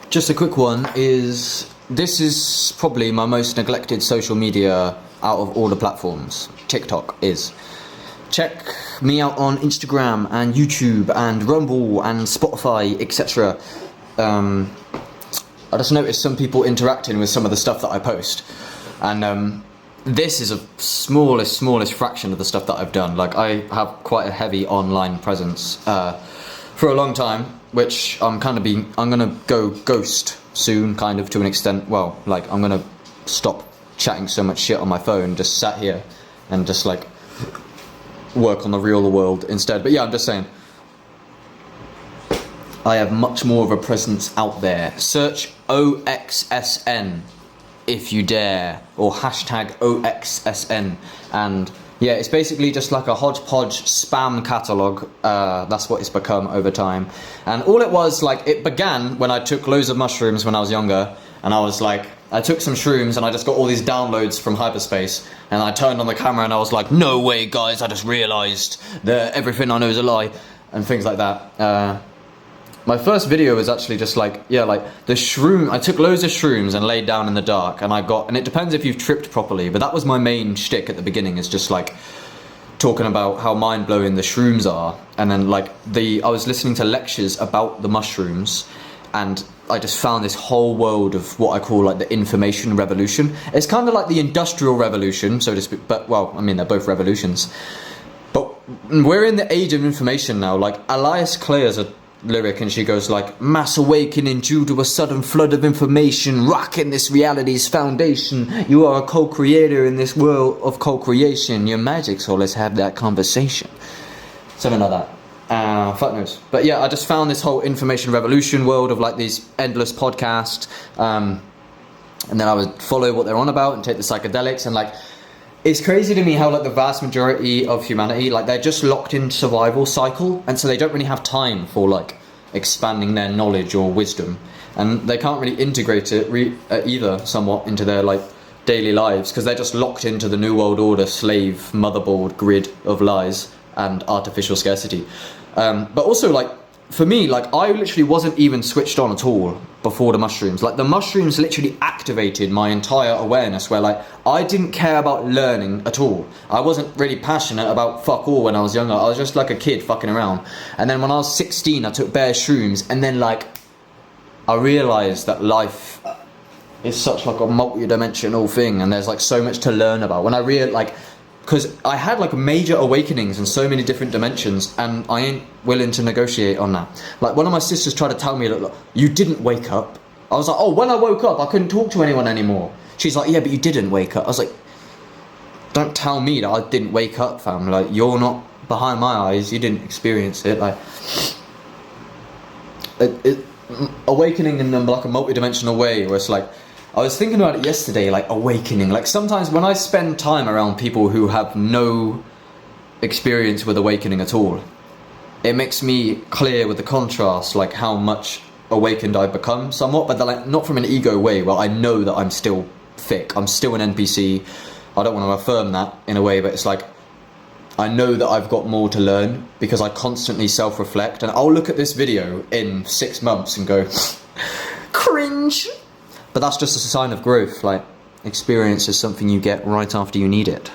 Just a quick one this is probably my most neglected social media out of all the platforms. TikTok is. Check me out on Instagram and YouTube and Rumble and Spotify, etc. I just noticed some people interacting with some of the stuff that I post, and this is a smallest fraction of the stuff that I've done. Like, I have quite a heavy online presence for a long time, which I'm gonna go ghost soon, kind of, to an extent. Well, like, I'm gonna stop chatting so much shit on my phone, just sat here and just like work on the real world instead. But yeah, I'm just saying, I have much more of a presence out there. Search OXSN if you dare, or hashtag OXSN, and yeah, it's basically just like a hodgepodge spam catalogue. That's what it's become over time. And all it was, like, it began when I took loads of mushrooms when I was younger, and I was like, I took some shrooms and I just got all these downloads from hyperspace, and I turned on the camera and I was like, no way guys, I just realised that everything I know is a lie, and things like that. My first video was actually just like, yeah, like the shroom. I took loads of shrooms and laid down in the dark, and it depends if you've tripped properly, but that was my main shtick at the beginning, is just like talking about how mind-blowing the shrooms are. And then like I was listening to lectures about the mushrooms, and I just found this whole world of what I call like the information revolution. It's kind of like the industrial revolution, so to speak, but well, I mean, they're both revolutions. But we're in the age of information now. Like, Elias Clare's a lyric, and she goes like, mass awakening due to a sudden flood of information rocking this reality's foundation. You are a co-creator in this world of co-creation. Your magic, so let's have that conversation. Something like that. Fuck knows. But yeah, I just found this whole information revolution world of like these endless podcasts, and then I would follow what they're on about and take the psychedelics, and like, it's crazy to me how like the vast majority of humanity, like, they're just locked in survival cycle, and so they don't really have time for like expanding their knowledge or wisdom, and they can't really integrate it either somewhat into their like daily lives, because they're just locked into the new world order slave motherboard grid of lies and artificial scarcity. But also, like, for me, like, I literally wasn't even switched on at all before the mushrooms. Like, the mushrooms literally activated my entire awareness, where like I didn't care about learning at all. I wasn't really passionate about fuck all when I was younger. I was just like a kid fucking around. And then when I was 16, I took bare shrooms, and then like I realised that life is such like a multi-dimensional thing, and there's like so much to learn about. When I because I had like major awakenings in so many different dimensions, and I ain't willing to negotiate on that. Like, one of my sisters tried to tell me that, look, you didn't wake up. I was like, oh, when I woke up, I couldn't talk to anyone anymore. She's like, yeah, but you didn't wake up. I was like, don't tell me that I didn't wake up, fam. Like, you're not behind my eyes. You didn't experience it. Like, awakening in like a multi-dimensional way, where it's like, I was thinking about it yesterday, like awakening. Like, sometimes when I spend time around people who have no experience with awakening at all, it makes me clear with the contrast, like how much awakened I've become somewhat, but like not from an ego way, where I know that I'm still thick, I'm still an NPC. I don't want to affirm that in a way, but it's like, I know that I've got more to learn because I constantly self-reflect, and I'll look at this video in 6 months and go, cringe. But that's just a sign of growth. Like, experience is something you get right after you need it.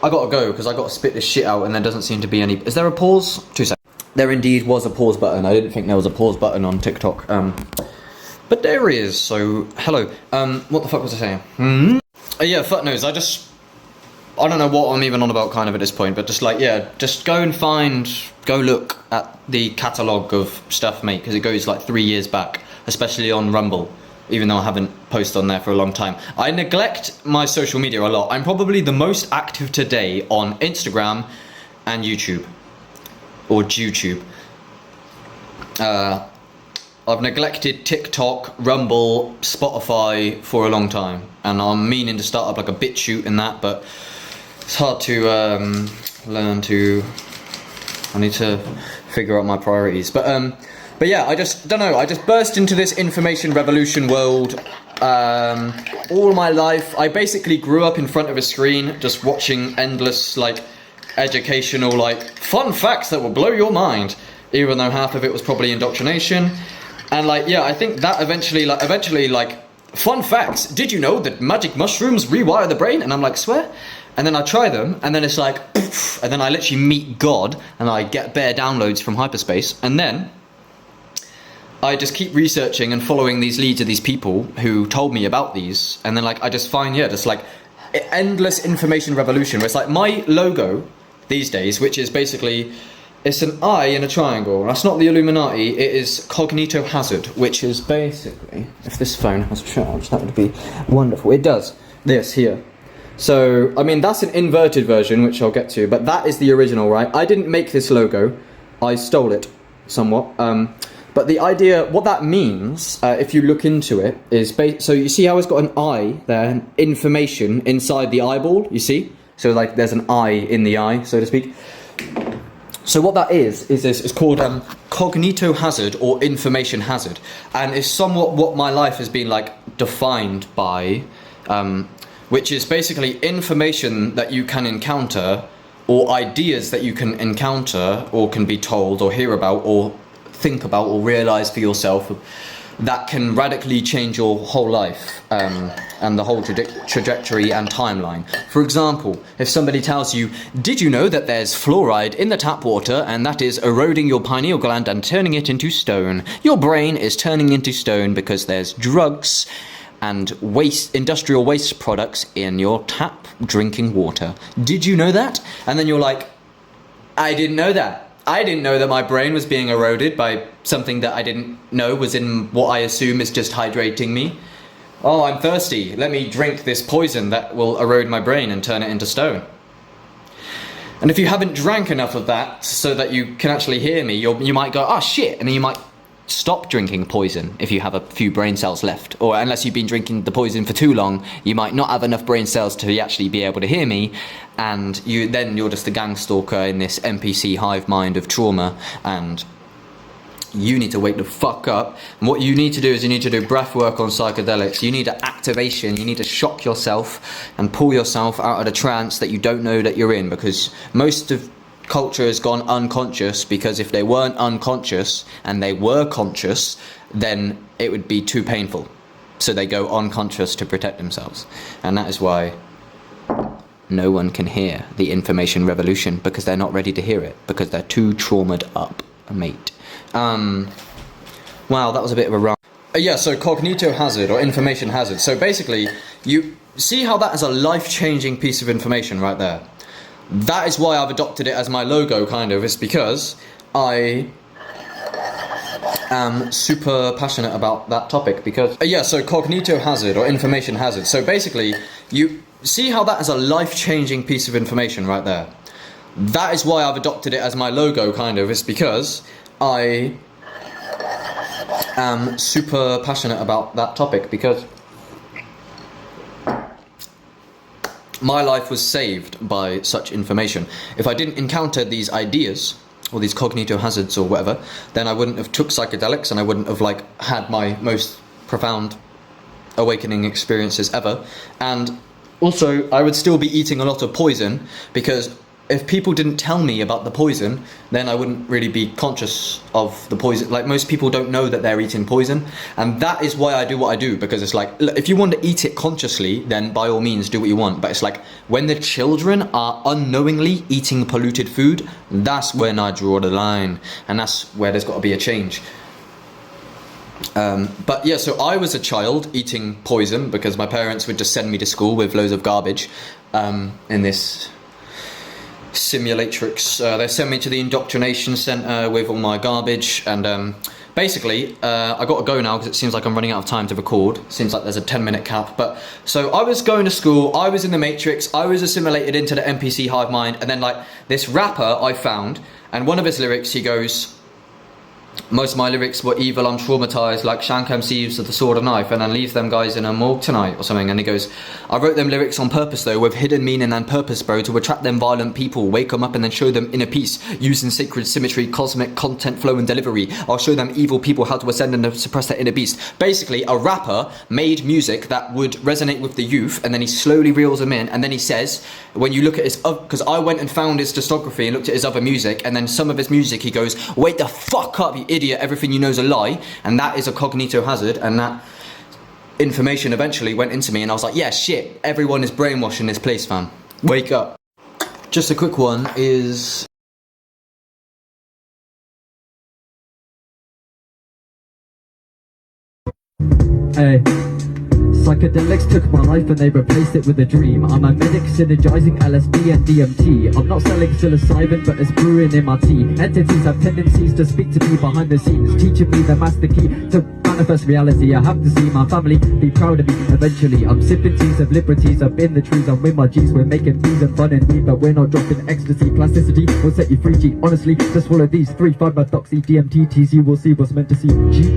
I gotta go, because I gotta spit this shit out, and there doesn't seem to be any... Is there a pause? 2 seconds. There indeed was a pause button. I didn't think there was a pause button on TikTok. But there is, so... Hello. What the fuck was I saying? Yeah, fuck knows. I don't know what I'm even on about kind of at this point, but just like, yeah, just go look at the catalogue of stuff, mate, because it goes like 3 years back, especially on Rumble, even though I haven't posted on there for a long time. I neglect my social media a lot. I'm probably the most active today on Instagram and YouTube, or YouTube. I've neglected TikTok, Rumble, Spotify for a long time, and I'm meaning to start up like a BitChute in that, but it's hard to learn to. I need to figure out my priorities. But yeah, I just don't know. I just burst into this information revolution world all my life, I basically grew up in front of a screen, just watching endless, like, educational, like, fun facts that will blow your mind, even though half of it was probably indoctrination. And, like, yeah, I think that eventually, like, fun facts. Did you know that magic mushrooms rewire the brain? And I'm like, swear? And then I try them, and then it's like, poof, and then I literally meet God, and I get bare downloads from hyperspace, and then I just keep researching and following these leads of these people who told me about these, and then like I just find, yeah, just like endless information revolution, where it's like my logo these days, which is basically, it's an eye in a triangle. That's not the Illuminati, it is Cognito Hazard, which is basically, if this phone has charge, that would be wonderful. It does, this here. So, I mean, that's an inverted version, which I'll get to, but that is the original, right? I didn't make this logo, I stole it somewhat. But the idea, what that means, if you look into it, is so you see how it's got an eye there, information inside the eyeball, you see? So like there's an eye in the eye, so to speak. So what that is this, it's called cognito hazard or information hazard. And it's somewhat what my life has been like defined by, which is basically information that you can encounter, or ideas that you can encounter, or can be told, or hear about, or think about, or realize for yourself, that can radically change your whole life, and the whole trajectory and timeline. For example, if somebody tells you, did you know that there's fluoride in the tap water and that is eroding your pineal gland and turning it into stone? Your brain is turning into stone because there's drugs and industrial waste products in your tap drinking water. Did you know that? And then you're like, I didn't know that. I didn't know that my brain was being eroded by something that I didn't know was in what I assume is just hydrating me. Oh, I'm thirsty. Let me drink this poison that will erode my brain and turn it into stone. And if you haven't drank enough of that so that you can actually hear me, you might go, oh shit, and then you might stop drinking poison if you have a few brain cells left. Or unless you've been drinking the poison for too long, you might not have enough brain cells to actually be able to hear me, and you're just a gang stalker in this NPC hive mind of trauma, and you need to wake the fuck up. And what you need to do is you need to do breath work on psychedelics. You need an activation. You need to shock yourself and pull yourself out of the trance that you don't know that you're in, because most of culture has gone unconscious, because if they weren't unconscious and they were conscious, then it would be too painful. So they go unconscious to protect themselves. And that is why no one can hear the information revolution, because they're not ready to hear it, because they're too traumatized up, mate. Wow, that was a bit of a run. Yeah, so cognito hazard or information hazard. So basically, you see how that is a life-changing piece of information right there. That is why I've adopted it as my logo, kind of. It's because I am super passionate about that topic, because yeah, so cognito hazard or information hazard. So basically, you see how that is a life-changing piece of information right there. That is why I've adopted it as my logo, kind of. It's because I am super passionate about that topic, because my life was saved by such information. If I didn't encounter these ideas, or these cognito hazards or whatever, then I wouldn't have took psychedelics, and I wouldn't have like had my most profound awakening experiences ever. And also, I would still be eating a lot of poison, because if people didn't tell me about the poison, then I wouldn't really be conscious of the poison. Like, most people don't know that they're eating poison, and that is why I do what I do, because it's like, if you want to eat it consciously, then by all means do what you want. But it's like, when the children are unknowingly eating polluted food, that's when I draw the line, and that's where there's got to be a change. But yeah, so I was a child eating poison, because my parents would just send me to school with loads of garbage in this simulatrix. They sent me to the indoctrination center with all my garbage, and basically I got to go now, because it seems like I'm running out of time to record. Seems like there's a 10-minute cap. But so I was going to school, I was in the Matrix, I was assimilated into the NPC hive mind, and then like this rapper I found, and one of his lyrics, he goes, most of my lyrics were evil, I'm traumatized, like Shank MCs with the sword and knife, and then leave them guys in a morgue tonight or something. And he goes, I wrote them lyrics on purpose though, with hidden meaning and purpose, bro, to attract them violent people, wake them up and then show them inner peace, using sacred symmetry, cosmic content, flow and delivery. I'll show them evil people how to ascend and suppress their inner beast. Basically, a rapper made music that would resonate with the youth, and then he slowly reels them in, and then he says, when you look at his, because I went and found his discography and looked at his other music, and then some of his music he goes, wake the fuck up, you idiot, everything you know is a lie. And that is a cognito hazard, and that information eventually went into me, and I was like, yeah, shit, everyone is brainwashed in this place, fam. Wake up. Just a quick one is... Hey. Psychedelics took my life and they replaced it with a dream. I'm a medic synergizing LSD and DMT. I'm not selling psilocybin, but it's brewing in my tea. Entities have tendencies to speak to me behind the scenes, teaching me the master key to manifest reality. I have to see my family be proud of me eventually. I'm sipping teas of liberties up in the trees. I'm with my G's, we're making bees and fun and weed, but we're not dropping ecstasy. Plasticity will set you free, G. Honestly, just follow these 3, 5-methoxy, DMT, T's. You will see what's meant to see, G.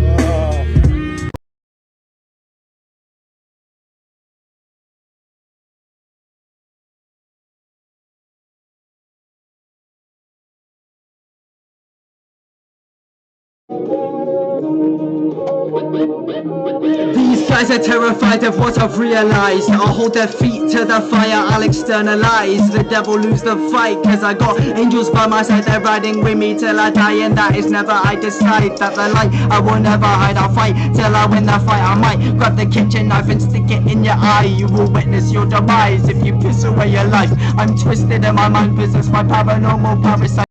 These guys are terrified of what I've realized. I'll hold their feet to the fire, I'll externalize. The devil lose the fight, cause I got angels by my side. They're riding with me till I die, and that is never I decide. That the light, I will never hide. I'll fight till I win the fight. I might grab the kitchen knife and stick it in your eye. You will witness your demise if you piss away your life. I'm twisted in my mind, possess my paranormal parasite.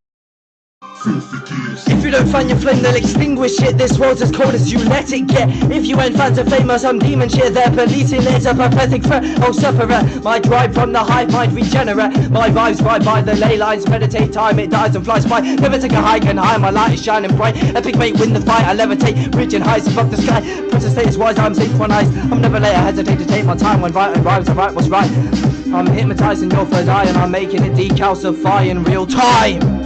If you don't find your flame, they'll extinguish it. This world's as cold as you let it get. If you ain't fans of fame or some demon shit, they're policing it, a pathetic threat. Oh, separate my drive from the hive mind, regenerate. My vibes ride by the ley lines, meditate time, it dies and flies by. Never take a hike and high, my light is shining bright. Epic mate, win the fight, I levitate, reaching heights above the sky. Princess status wise, I'm synchronized. I'm never late, I hesitate to take my time when writing rhymes, I write what's right. I'm hypnotizing your third eye and I'm making it decalcify in real time.